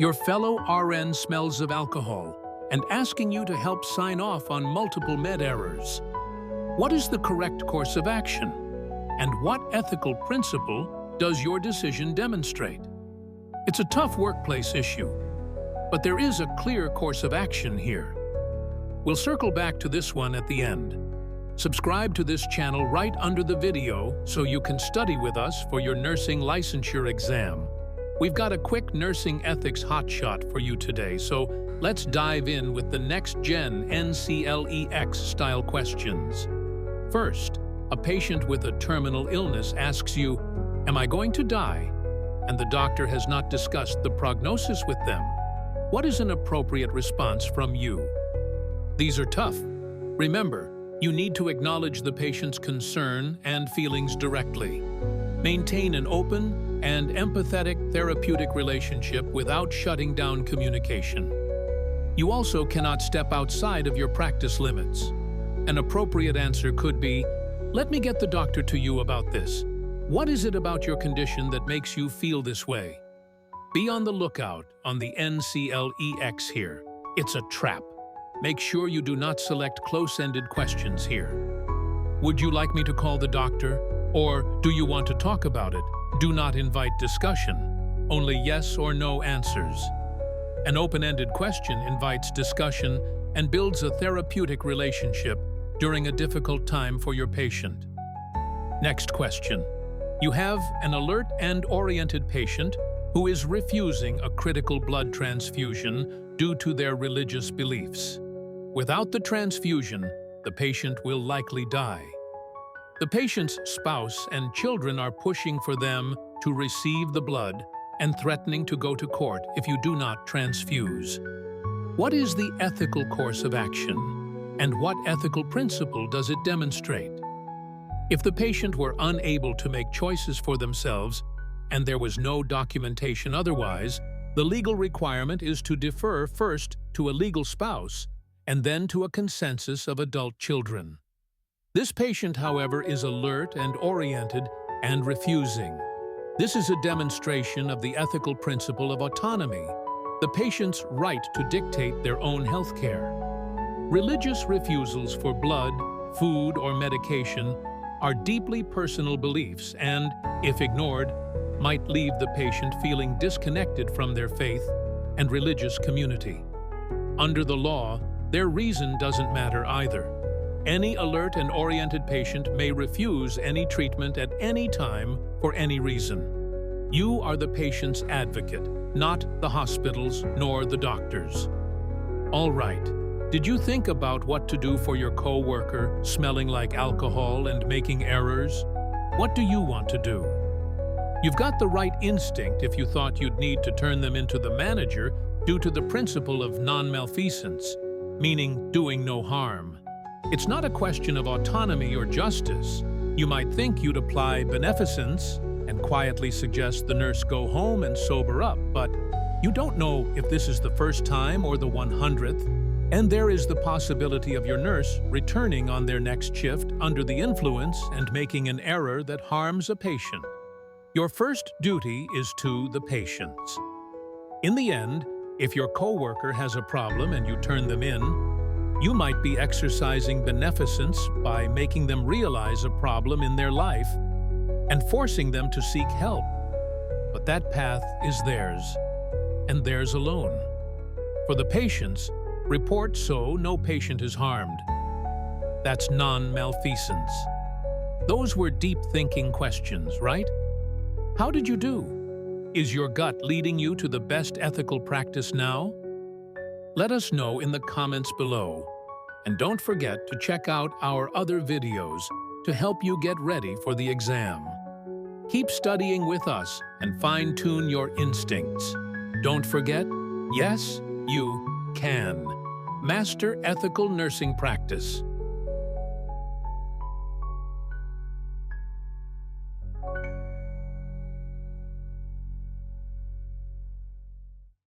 Your fellow RN smells of alcohol and asking you to help sign off on multiple med errors. What is the correct course of action? And what ethical principle does your decision demonstrate? It's a tough workplace issue, but there is a clear course of action here. We'll circle back to this one at the end. Subscribe to this channel right under the video so you can study with us for your nursing licensure exam. We've got a quick nursing ethics hotshot for you today, so let's dive in with the next-gen NCLEX style questions. First, a patient with a terminal illness asks you, "Am I going to die?" And the doctor has not discussed the prognosis with them. What is an appropriate response from you? These are tough. Remember, you need to acknowledge the patient's concern and feelings directly. Maintain an open and empathetic therapeutic relationship without shutting down communication. You also cannot step outside of your practice limits. An appropriate answer could be, "Let me get the doctor to you about this. What is it about your condition that makes you feel this way?" Be on the lookout on the NCLEX here. It's a trap. Make sure you do not select close-ended questions here. Would you like me to call the doctor? Or do you want to talk about it? Do not invite discussion. Only yes or no answers. An open-ended question invites discussion and builds a therapeutic relationship during a difficult time for your patient. Next question. You have an alert and oriented patient who is refusing a critical blood transfusion due to their religious beliefs. Without the transfusion, the patient will likely die. The patient's spouse and children are pushing for them to receive the blood and threatening to go to court if you do not transfuse. What is the ethical course of action, and what ethical principle does it demonstrate? If the patient were unable to make choices for themselves and there was no documentation otherwise, the legal requirement is to defer first to a legal spouse and then to a consensus of adult children. This patient, however, is alert and oriented and refusing. This is a demonstration of the ethical principle of autonomy, the patient's right to dictate their own health care. Religious refusals for blood, food, or medication are deeply personal beliefs and, if ignored, might leave the patient feeling disconnected from their faith and religious community. Under the law, their reason doesn't matter either. Any alert and oriented patient may refuse any treatment at any time for any reason. You are the patient's advocate, not the hospital's nor the doctor's. All right. Did you think about what to do for your coworker smelling like alcohol and making errors? What do you want to do? You've got the right instinct if you thought you'd need to turn them into the manager due to the principle of non-maleficence, meaning doing no harm. It's not a question of autonomy or justice. You might think you'd apply beneficence and quietly suggest the nurse go home and sober up, but you don't know if this is the first time or the 100th, and there is the possibility of your nurse returning on their next shift under the influence and making an error that harms a patient. Your first duty is to the patients. In the end, if your coworker has a problem and you turn them in, you might be exercising beneficence by making them realize a problem in their life and forcing them to seek help. But that path is theirs, and theirs alone. For the patients, report so no patient is harmed. That's non-maleficence. Those were deep-thinking questions, right? How did you do? Is your gut leading you to the best ethical practice now? Let us know in the comments below. And don't forget to check out our other videos to help you get ready for the exam. Keep studying with us and fine-tune your instincts. Don't forget, yes, you can. Master ethical nursing practice.